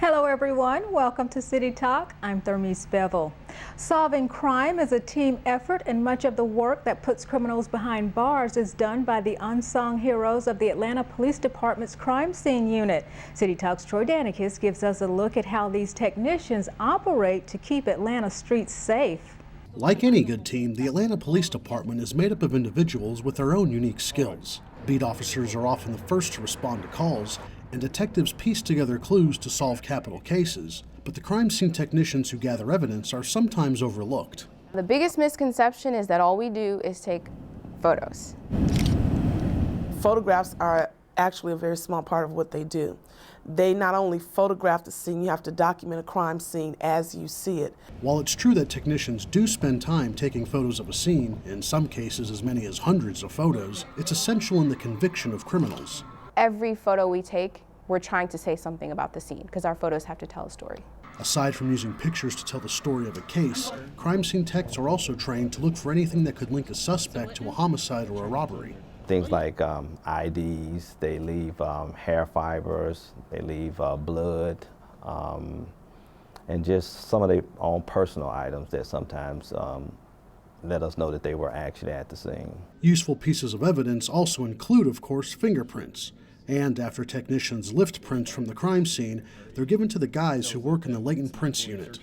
Hello everyone, welcome to City Talk. I'm Thermice Bevelle. Solving crime is a team effort, and much of the work that puts criminals behind bars is done by the unsung heroes of the Atlanta Police Department's crime scene unit. City Talk's Troy Danicus gives us a look at how these technicians operate to keep Atlanta streets safe. Like any good team, the Atlanta Police Department is made up of individuals with their own unique skills. Beat officers are often the first to respond to calls, and detectives piece together clues to solve capital cases, but the crime scene technicians who gather evidence are sometimes overlooked. The biggest misconception is that all we do is take photos. Photographs are actually a very small part of what they do. They not only photograph the scene, you have to document a crime scene as you see it. While it's true that technicians do spend time taking photos of a scene, in some cases as many as hundreds of photos, it's essential in the conviction of criminals. Every photo we take, we're trying to say something about the scene because our photos have to tell a story. Aside from using pictures to tell the story of a case, crime scene techs are also trained to look for anything that could link a suspect to a homicide or a robbery. Things like IDs, they leave hair fibers, they leave blood, and just some of their own personal items that sometimes let us know that they were actually at the scene. Useful pieces of evidence also include, of course, fingerprints. And after technicians lift prints from the crime scene, they're given to the guys who work in the latent prints unit.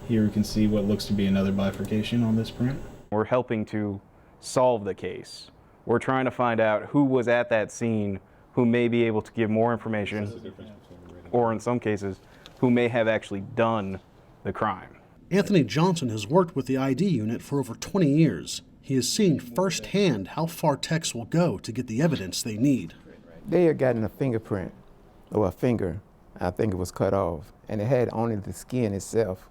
Here we can see what looks to be another bifurcation on this print. We're helping to solve the case. We're trying to find out who was at that scene, who may be able to give more information, or in some cases, who may have actually done the crime. Anthony Johnson has worked with the ID unit for over 20 years. He has seen firsthand how far techs will go to get the evidence they need. They had gotten a fingerprint, or a finger, I think it was cut off, and it had only the skin itself,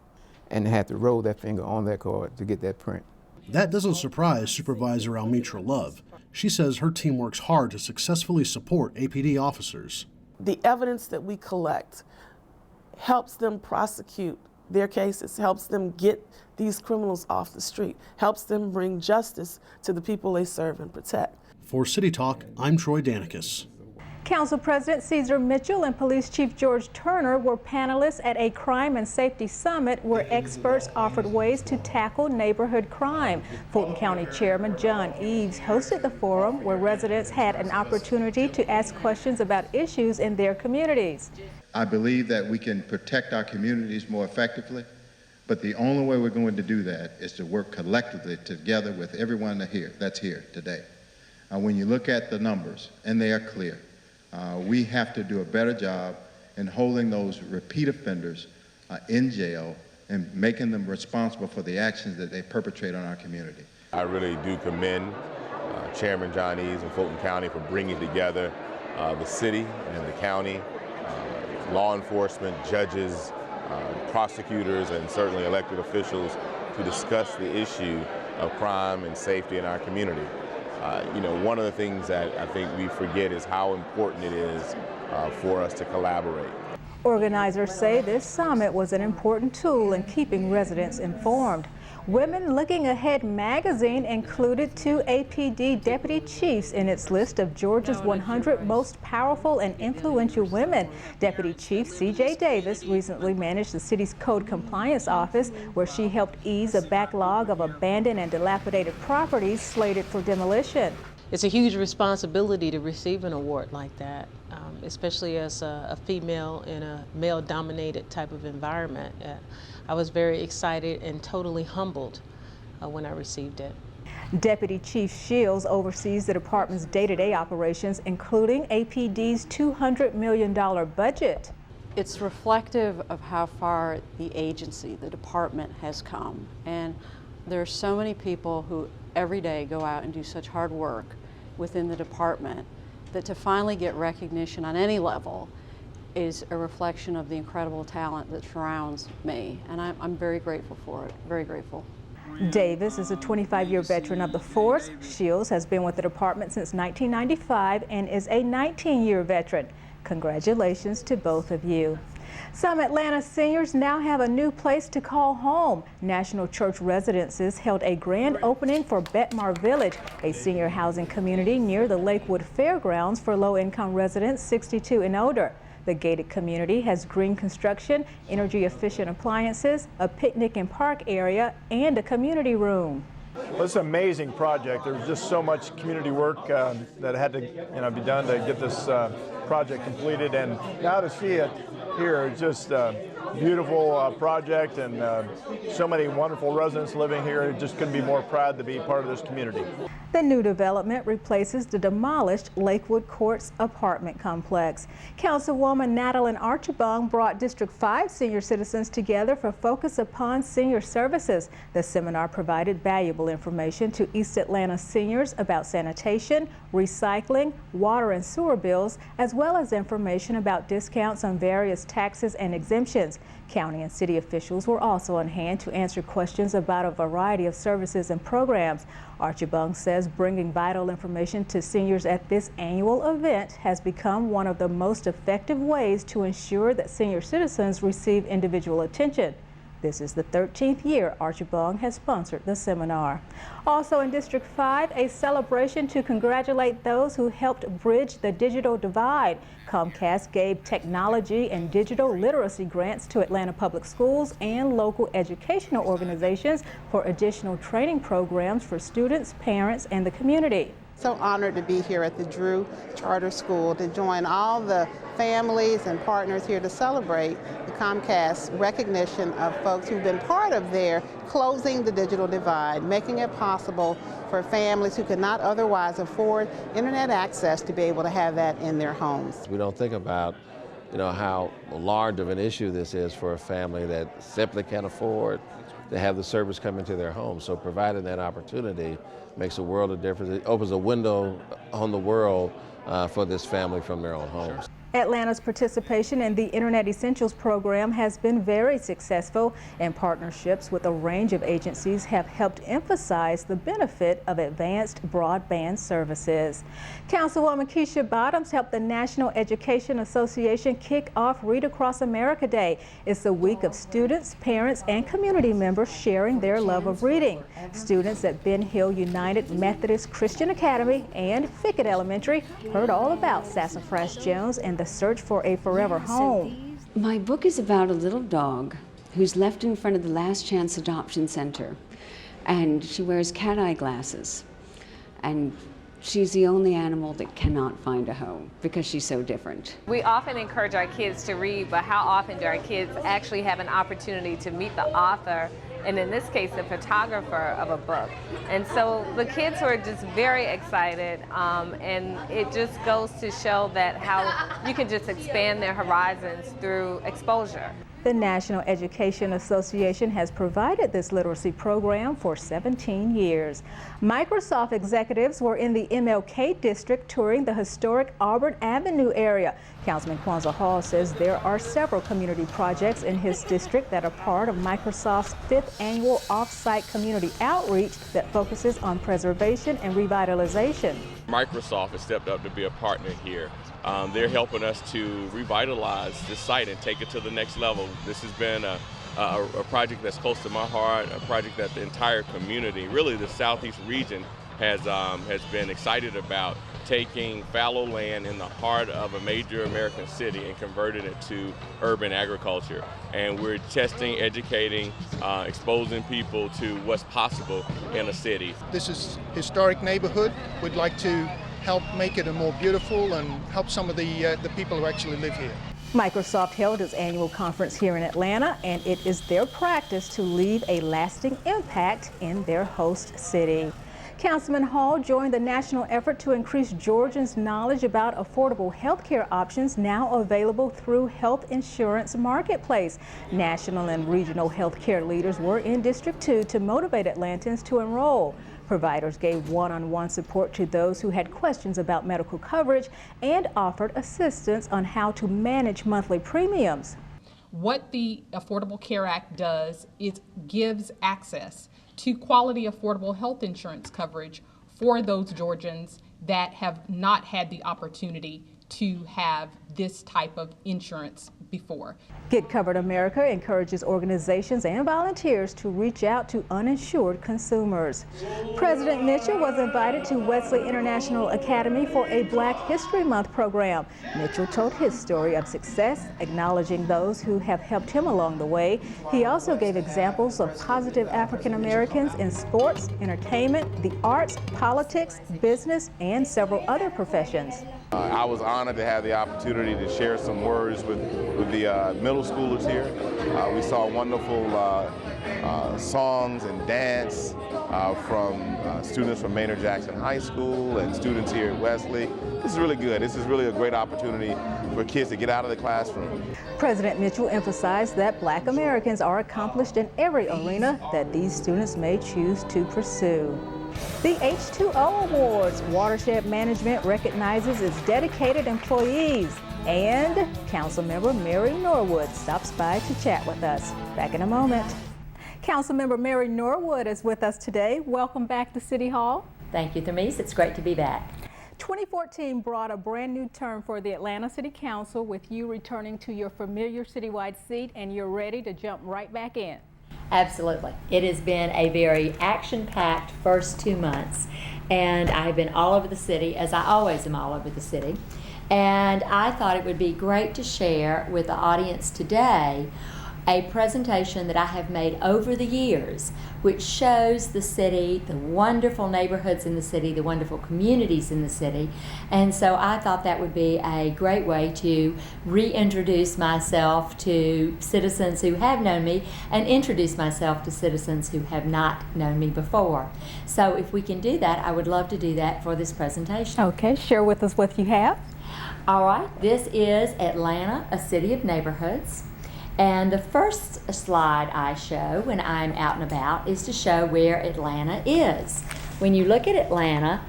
and they had to roll that finger on that card to get that print. That doesn't surprise Supervisor Almitra Love. She says her team works hard to successfully support APD officers. The evidence that we collect helps them prosecute their cases, helps them get these criminals off the street, helps them bring justice to the people they serve and protect. For City Talk, I'm Troy Danicus. Council President Caesar Mitchell and Police Chief George Turner were panelists at a crime and safety summit where experts offered ways to tackle neighborhood crime. Fulton County Chairman John Eves hosted the forum where residents had an opportunity to ask questions about issues in their communities. I believe that we can protect our communities more effectively, but the only way we're going to do that is to work collectively together with everyone that's here today. When you look at the numbers, and they are clear, we have to do a better job in holding those repeat offenders in jail and making them responsible for the actions that they perpetrate on our community. I really do commend Chairman John Eves and Fulton County for bringing together the city and the county, law enforcement, judges, prosecutors, and certainly elected officials to discuss the issue of crime and safety in our community. One of the things that I think we forget is how important it is for us to collaborate. Organizers say this summit was an important tool in keeping residents informed. Women Looking Ahead magazine included 2 APD deputy chiefs in its list of Georgia's 100 most powerful and influential women. Deputy Chief C.J. Davis recently managed the city's code compliance office, where she helped ease a backlog of abandoned and dilapidated properties slated for demolition. It's a huge responsibility to receive an award like that, especially as a female in a male-dominated type of environment. I was very excited and totally humbled when I received it. Deputy Chief Shields oversees the department's day-to-day operations, including APD's $200 million budget. It's reflective of how far the agency, the department, has come. And there are so many people who every day go out and do such hard work within the department that to finally get recognition on any level is a reflection of the incredible talent that surrounds me, and I'm very grateful for it, very grateful. Davis is a 25-year veteran of the force. Shields has been with the department since 1995 and is a 19-year veteran. Congratulations to both of you. Some Atlanta seniors now have a new place to call home. National Church Residences held a grand opening for Betmar Village, a senior housing community near the Lakewood Fairgrounds for low-income residents 62 and older. The gated community has green construction, energy-efficient appliances, a picnic and park area, and a community room. Well, it's an amazing project. There's just so much community work that had to be done to get this project completed, and now to see it here, it's just beautiful project, and so many wonderful residents living here. Just couldn't be more proud to be part of this community. The new development replaces the demolished Lakewood Courts apartment complex. Councilwoman Natalie Archibong brought District 5 senior citizens together for Focus Upon Senior Services. The seminar provided valuable information to East Atlanta seniors about sanitation, recycling, water and sewer bills, as well as information about discounts on various taxes and exemptions. County and city officials were also on hand to answer questions about a variety of services and programs. Archibong says bringing vital information to seniors at this annual event has become one of the most effective ways to ensure that senior citizens receive individual attention. This is the 13th year Archibong has sponsored the seminar. Also in District 5, a celebration to congratulate those who helped bridge the digital divide. Comcast gave technology and digital literacy grants to Atlanta Public Schools and local educational organizations for additional training programs for students, parents, and the community. So honored to be here at the Drew Charter School to join all the families and partners here to celebrate the Comcast recognition of folks who've been part of their closing the digital divide, making it possible for families who could not otherwise afford internet access to be able to have that in their homes. We don't think about how large of an issue this is for a family that simply can't afford to have the service come into their home. So providing that opportunity makes a world of difference. It opens a window on the world for this family from their own homes. Atlanta's participation in the Internet Essentials program has been very successful, and partnerships with a range of agencies have helped emphasize the benefit of advanced broadband services. Councilwoman Keisha Bottoms helped the National Education Association kick off Read Across America Day. It's a week of students, parents, and community members sharing their love of reading. Students at Ben Hill United Methodist Christian Academy and Fickett Elementary heard all about Sassafras Jones and the search for a forever home. My book is about a little dog who's left in front of the Last Chance Adoption Center, and she wears cat-eye glasses, and she's the only animal that cannot find a home because she's so different. We often encourage our kids to read, but how often do our kids actually have an opportunity to meet the author, and in this case, the photographer of a book? And so the kids were just very excited, and it just goes to show that how you can just expand their horizons through exposure. The National Education Association has provided this literacy program for 17 years. Microsoft executives were in the MLK district touring the historic Auburn Avenue area. Councilman Kwanzaa Hall says there are several community projects in his district that are part of Microsoft's 5th annual off-site community outreach that focuses on preservation and revitalization. Microsoft has stepped up to be a partner here. They're helping us to revitalize this site and take it to the next level. This has been a project that's close to my heart, a project that the entire community, really the Southeast region, has been excited about, taking fallow land in the heart of a major American city and converting it to urban agriculture. And we're testing, educating, exposing people to what's possible in a city. This is a historic neighborhood. We'd like to help make it a more beautiful and help some of the people who actually live here. Microsoft held its annual conference here in Atlanta, and it is their practice to leave a lasting impact in their host city. Councilman Hall joined the national effort to increase Georgians' knowledge about affordable health care options now available through Health Insurance Marketplace. National and regional health care leaders were in District 2 to motivate Atlantans to enroll. Providers gave one-on-one support to those who had questions about medical coverage and offered assistance on how to manage monthly premiums. What the Affordable Care Act does is gives access to quality affordable health insurance coverage for those Georgians that have not had the opportunity to have this type of insurance before. Get Covered America encourages organizations and volunteers to reach out to uninsured consumers. President Mitchell was invited to Wesley International Academy for a Black History Month program. Mitchell told his story of success, acknowledging those who have helped him along the way. He also gave examples of positive African Americans in sports, entertainment, the arts, politics, business, and several other professions. I was honored to have the opportunity to share some words with the middle schoolers here. We saw wonderful songs and dance from students from Maynard Jackson High School and students here at Wesley. This is really good. This is really a great opportunity for kids to get out of the classroom. President Mitchell emphasized that Black Americans are accomplished in every arena that these students may choose to pursue. The H2O Awards, Watershed Management recognizes its dedicated employees, and Councilmember Mary Norwood stops by to chat with us. Back in a moment. Councilmember Mary Norwood is with us today. Welcome back to City Hall. Thank you, Thermice. It's great to be back. 2014 brought a brand new term for the Atlanta City Council, with you returning to your familiar citywide seat, and you're ready to jump right back in. Absolutely. It has been a very action-packed first 2 months, and I've been all over the city, as I always am all over the city. And I thought it would be great to share with the audience today a presentation that I have made over the years, which shows the city, the wonderful neighborhoods in the city, the wonderful communities in the city. And so I thought that would be a great way to reintroduce myself to citizens who have known me and introduce myself to citizens who have not known me before. So if we can do that, I would love to do that for this presentation. Okay, share with us what you have. All right, this is Atlanta, a city of neighborhoods. And the first slide I show when I'm out and about is to show where Atlanta is. When you look at Atlanta,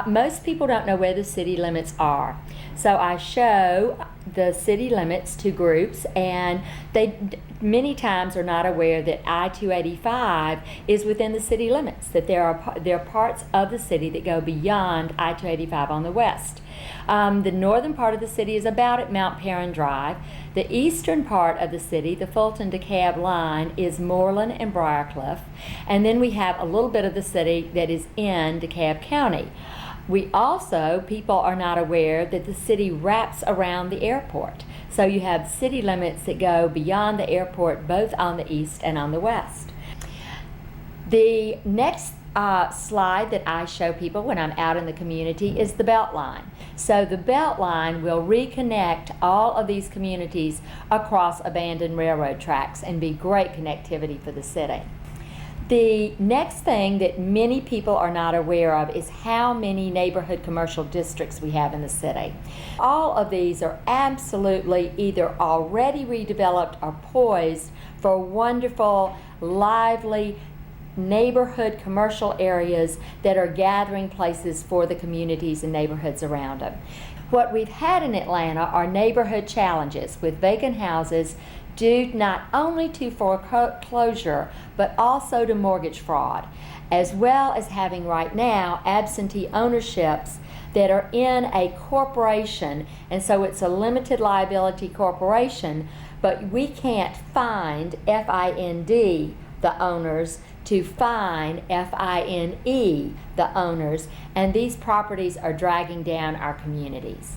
most people don't know where the city limits are. So I show the city limits to groups, and they many times are not aware that I-285 is within the city limits, that there are parts of the city that go beyond I-285 on the west. The northern part of the city is about at Mount Perrin Drive. The eastern part of the city, the Fulton-DeKalb line, is Moreland and Briarcliff. And then we have a little bit of the city that is in DeKalb County. We also, people are not aware that the city wraps around the airport. So you have city limits that go beyond the airport, both on the east and on the west. The next slide that I show people when I'm out in the community is the Beltline. So the Beltline will reconnect all of these communities across abandoned railroad tracks and be great connectivity for the city. The next thing that many people are not aware of is how many neighborhood commercial districts we have in the city. All of these are absolutely either already redeveloped or poised for wonderful, lively neighborhood commercial areas that are gathering places for the communities and neighborhoods around them. What we've had in Atlanta are neighborhood challenges with vacant houses due not only to foreclosure but also to mortgage fraud, as well as having right now absentee ownerships that are in a corporation, and so it's a limited liability corporation, but we can't find FIND the owners to find FINE the owners, and these properties are dragging down our communities.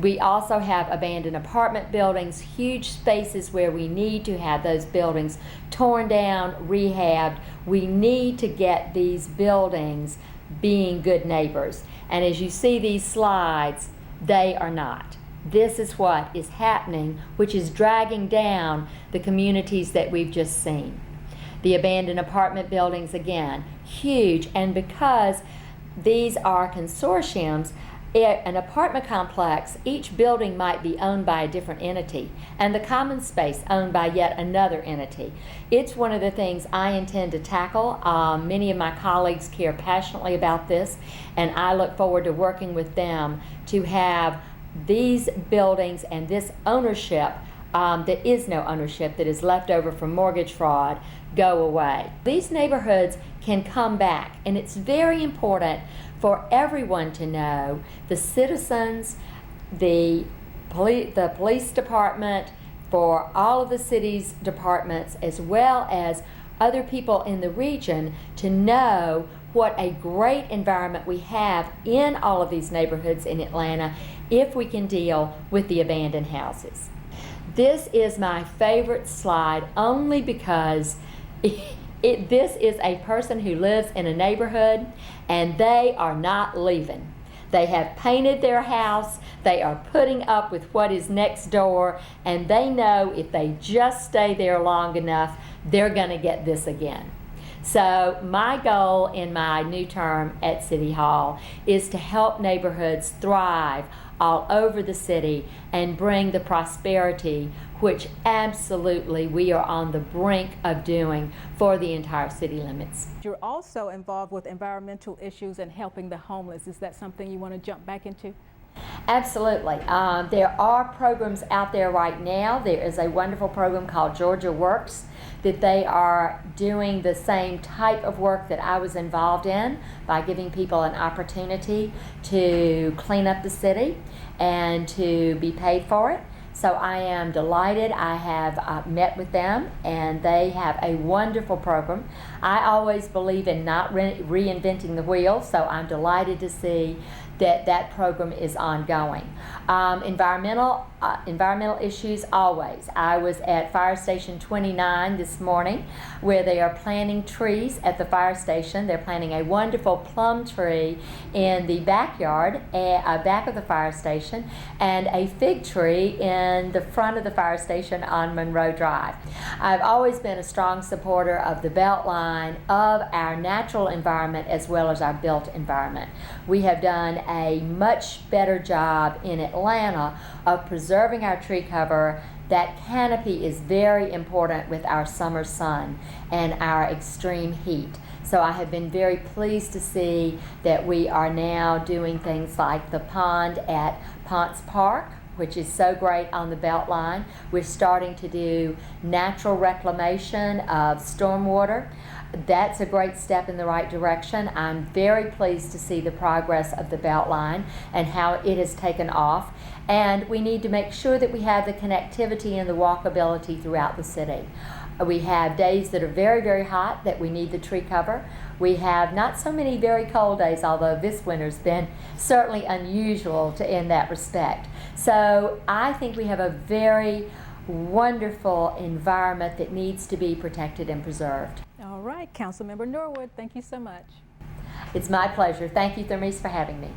We also have abandoned apartment buildings, huge spaces where we need to have those buildings torn down, rehabbed. We need to get these buildings being good neighbors. And as you see these slides, they are not. This is what is happening, which is dragging down the communities that we've just seen. The abandoned apartment buildings, again, huge, and because these are consortiums, an apartment complex, each building might be owned by a different entity, and the common space owned by yet another entity. It's one of the things I intend to tackle. Many of my colleagues care passionately about this, and I look forward to working with them to have these buildings and this ownership that is no ownership, that is left over from mortgage fraud, go away. These neighborhoods can come back, and it's very important for everyone to know, the citizens, the police department, for all of the city's departments as well as other people in the region to know what a great environment we have in all of these neighborhoods in Atlanta if we can deal with the abandoned houses. This is my favorite slide only because this is a person who lives in a neighborhood and they are not leaving. They have painted their house, they are putting up with what is next door, and they know if they just stay there long enough, they're going to get this again. So my goal in my new term at City Hall is to help neighborhoods thrive all over the city and bring the prosperity which absolutely we are on the brink of doing for the entire city limits. You're also involved with environmental issues and helping the homeless. Is that something you want to jump back into? Absolutely. There are programs out there right now. There is a wonderful program called Georgia Works that they are doing the same type of work that I was involved in by giving people an opportunity to clean up the city and to be paid for it. So I am delighted. I have met with them and they have a wonderful program. I always believe in not reinventing the wheel, so I'm delighted to see that that program is ongoing. Environmental issues always. I was at Fire Station 29 this morning where they are planting trees at the fire station. They're planting a wonderful plum tree in the backyard, back of the fire station, and a fig tree in the front of the fire station on Monroe Drive. I've always been a strong supporter of the Beltline, of our natural environment as well as our built environment. We have done a much better job in Atlanta of preserving our tree cover. That canopy is very important with our summer sun and our extreme heat. So I have been very pleased to see that we are now doing things like the pond at Ponce Park, which is so great on the Beltline. We're starting to do natural reclamation of stormwater. That's a great step in the right direction. I'm very pleased to see the progress of the Beltline and how it has taken off. And we need to make sure that we have the connectivity and the walkability throughout the city. We have days that are very, very hot that we need the tree cover. We have not so many very cold days, although this winter's been certainly unusual in that respect. So I think we have a very wonderful environment that needs to be protected and preserved. All right, Councilmember Norwood, thank you so much. It's my pleasure. Thank you, Thermice, for having me.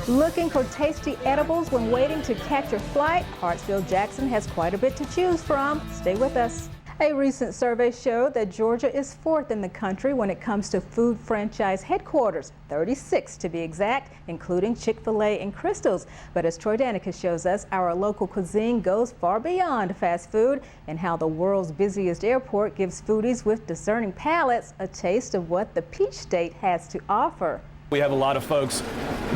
Looking for tasty edibles when waiting to catch your flight? Hartsfield-Jackson has quite a bit to choose from. Stay with us. A recent survey showed that Georgia is 4th in the country when it comes to food franchise headquarters, 36 to be exact, including Chick-fil-A and Crystal's. But as Troy Danica shows us, our local cuisine goes far beyond fast food and how the world's busiest airport gives foodies with discerning palates a taste of what the Peach State has to offer. We have a lot of folks,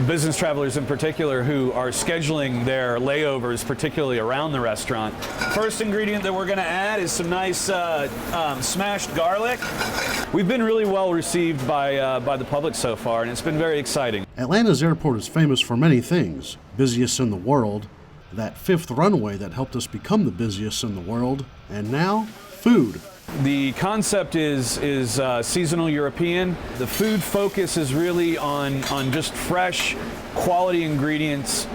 business travelers in particular, who are scheduling their layovers, particularly around the restaurant. First ingredient that we're going to add is some nice smashed garlic. We've been really well received by the public so far, and it's been very exciting. Atlanta's airport is famous for many things. Busiest in the world, that 5th runway that helped us become the busiest in the world, and now food. The concept is seasonal European. The food focus is really on just fresh, quality ingredients,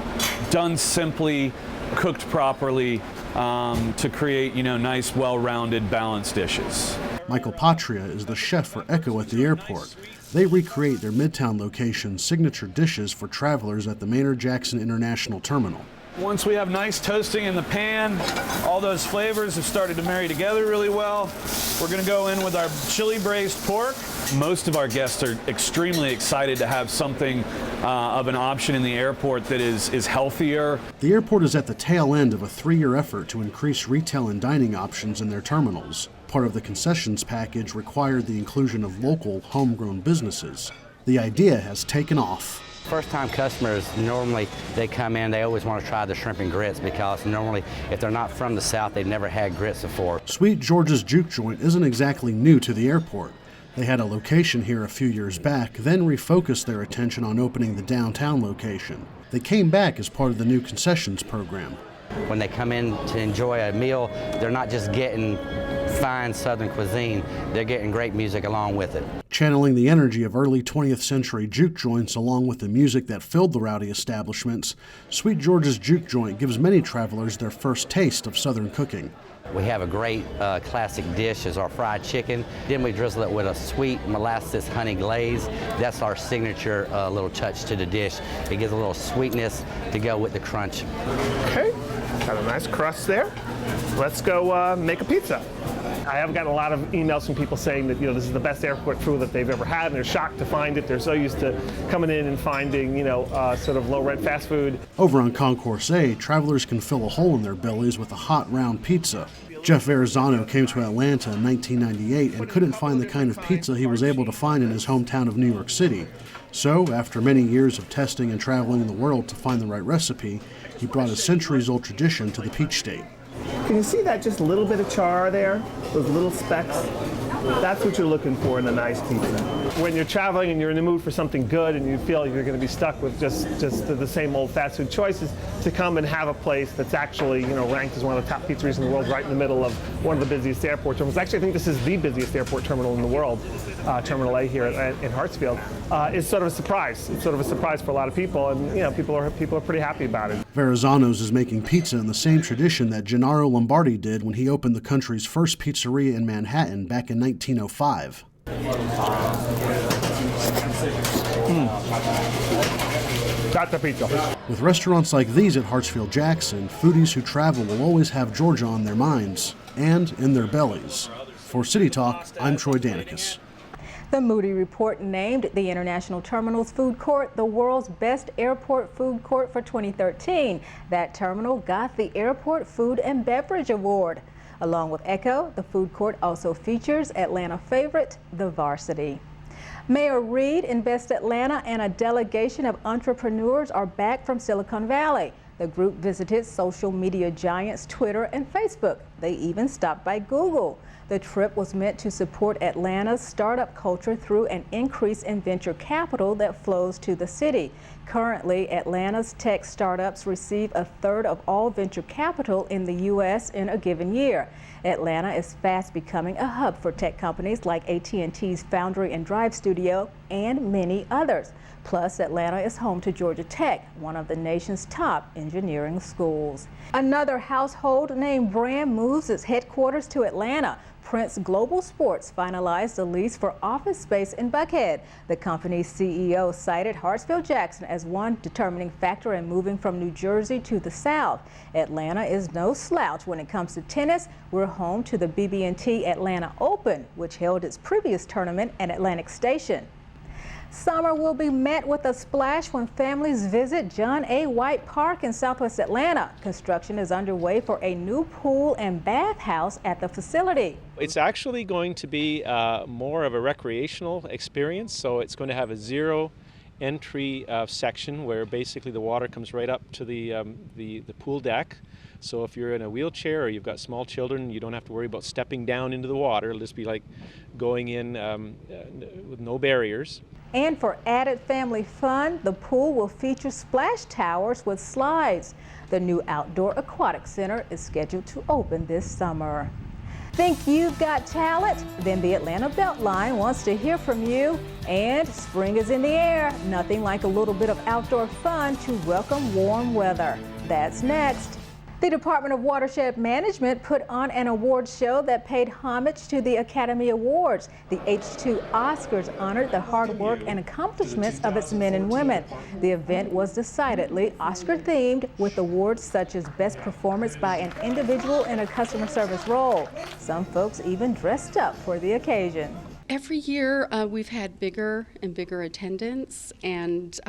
done simply, cooked properly, to create nice, well-rounded, balanced dishes. Michael Patria is the chef for Echo at the airport. They recreate their Midtown location's signature dishes for travelers at the Maynard-Jackson International Terminal. Once we have nice toasting in the pan, all those flavors have started to marry together really well. We're going to go in with our chili braised pork. Most of our guests are extremely excited to have something of an option in the airport that is healthier. The airport is at the tail end of a 3-year effort to increase retail and dining options in their terminals. Part of the concessions package required the inclusion of local, homegrown businesses. The idea has taken off. First-time customers, normally they come in, they always want to try the shrimp and grits because normally if they're not from the South, they've never had grits before. Sweet George's Juke Joint isn't exactly new to the airport. They had a location here a few years back, then refocused their attention on opening the downtown location. They came back as part of the new concessions program. When they come in to enjoy a meal, they're not just getting fine Southern cuisine, they're getting great music along with it. Channeling the energy of early 20th century juke joints along with the music that filled the rowdy establishments, Sweet George's Juke Joint gives many travelers their first taste of Southern cooking. We have a great classic dish is our fried chicken. Then we drizzle it with a sweet molasses honey glaze. That's our signature little touch to the dish. It gives a little sweetness to go with the crunch. Okay, got a nice crust there. Let's go make a pizza. I have gotten a lot of emails from people saying that, this is the best airport food that they've ever had, and they're shocked to find it. They're so used to coming in and finding, sort of low-rent fast food. Over on Concourse A, travelers can fill a hole in their bellies with a hot, round pizza. Jeff Verrazano came to Atlanta in 1998 and couldn't find the kind of pizza he was able to find in his hometown of New York City. So, after many years of testing and traveling the world to find the right recipe, he brought a centuries-old tradition to the Peach State. Can you see that just little bit of char there? Those little specks? That's what you're looking for in a nice pizza. When you're traveling and you're in the mood for something good and you feel you're going to be stuck with just the same old fast food choices, to come and have a place that's actually, ranked as one of the top pizzerias in the world, right in the middle of one of the busiest airport terminals. Actually, I think this is the busiest airport terminal in the world, Terminal A here in Hartsfield. Is sort of a surprise. It's sort of a surprise for a lot of people, and people are pretty happy about it. Verrazano's is making pizza in the same tradition that Gennaro Lombardi did when he opened the country's first pizzeria in Manhattan back in 1905. That's the pizza. With restaurants like these at Hartsfield-Jackson, foodies who travel will always have Georgia on their minds and in their bellies. For City Talk, I'm Troy Danicus. The Moody Report named the International Terminal's food court the world's best airport food court for 2013. That terminal got the Airport Food and Beverage Award. Along with Echo, the food court also features Atlanta favorite, the Varsity. Mayor Reed in Best Atlanta and a delegation of entrepreneurs are back from Silicon Valley. The group visited social media giants Twitter and Facebook. They even stopped by Google. The trip was meant to support Atlanta's startup culture through an increase in venture capital that flows to the city. Currently, Atlanta's tech startups receive a third of all venture capital in the U.S. in a given year. Atlanta is fast becoming a hub for tech companies like AT&T's Foundry and Drive Studio and many others. Plus, Atlanta is home to Georgia Tech, one of the nation's top engineering schools. Another household name brand moves its headquarters to Atlanta. Prince Global Sports finalized a lease for office space in Buckhead. The company's CEO cited Hartsfield-Jackson as one determining factor in moving from New Jersey to the South. Atlanta is no slouch when it comes to tennis. We're home to the BB&T Atlanta Open, which held its previous tournament at Atlantic Station. Summer will be met with a splash when families visit John A. White Park in Southwest Atlanta. Construction is underway for a new pool and bathhouse at the facility. It's actually going to be more of a recreational experience, so it's going to have a zero entry section where basically the water comes right up to the pool deck. So if you're in a wheelchair or you've got small children, you don't have to worry about stepping down into the water. It'll just be like going in with no barriers. And for added family fun, the pool will feature splash towers with slides. The new outdoor aquatic center is scheduled to open this summer. Think you've got talent? Then the Atlanta Beltline wants to hear from you. And spring is in the air. Nothing like a little bit of outdoor fun to welcome warm weather. That's next. The Department of Watershed Management put on an awards show that paid homage to the Academy Awards. The H2 Oscars honored the hard work and accomplishments of its men and women. The event was decidedly Oscar-themed, with awards such as Best Performance by an Individual in a Customer Service Role. Some folks even dressed up for the occasion. Every year we've had bigger and bigger attendance, and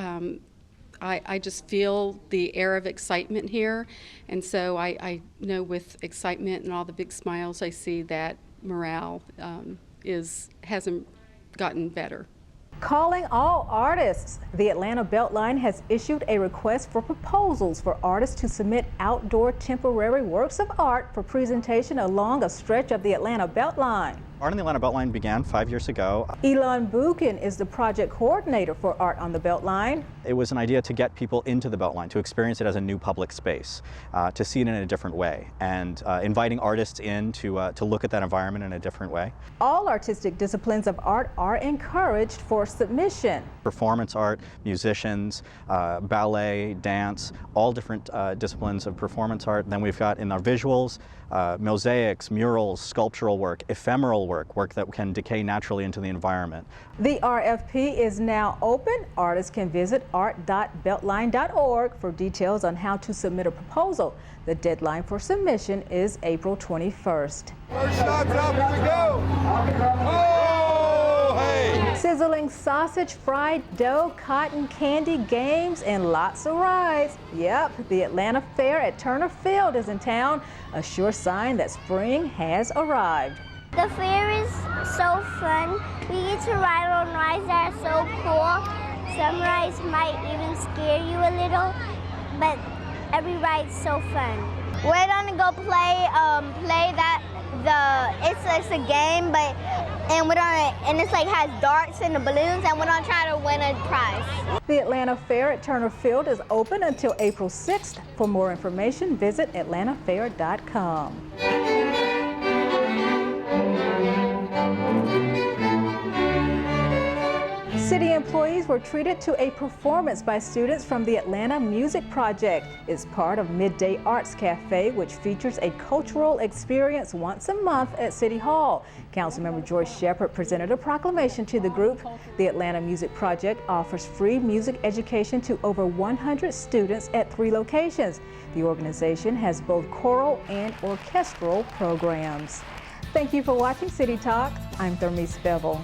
I just feel the air of excitement here, and so I know with excitement and all the big smiles I see that morale hasn't gotten better. Calling all artists. The Atlanta Beltline has issued a request for proposals for artists to submit outdoor temporary works of art for presentation along a stretch of the Atlanta Beltline. Art on the Atlanta Beltline began 5 years ago. Elon Buchan is the project coordinator for Art on the Beltline. It was an idea to get people into the Beltline, to experience it as a new public space, to see it in a different way, and inviting artists in to look at that environment in a different way. All artistic disciplines of art are encouraged for submission. Performance art, musicians, ballet, dance, all different disciplines of performance art. Then we've got in our visuals, mosaics, murals, sculptural work, ephemeral work that can decay naturally into the environment. The RFP is now open. Artists can visit art.beltline.org for details on how to submit a proposal. The deadline for submission is April 21st. First shot's up, here we go! Oh, hey! Sizzling sausage, fried dough, cotton candy, games, and lots of rides. Yep, the Atlanta Fair at Turner Field is in town, a sure sign that spring has arrived. The fair is so fun. We get to ride on rides that are so cool. Some rides might even scare you a little, but every ride's so fun. We're gonna go play it's a game, and it's like has darts and the balloons, and we're gonna try to win a prize. The Atlanta Fair at Turner Field is open until April 6th. For more information, visit atlantafair.com. City employees were treated to a performance by students from the Atlanta Music Project. It's part of Midday Arts Cafe, which features a cultural experience once a month at City Hall. Councilmember Joyce Shepherd presented a proclamation to the group. The Atlanta Music Project offers free music education to over 100 students at 3 locations. The organization has both choral and orchestral programs. Thank you for watching City Talk. I'm Thermice Bevelle.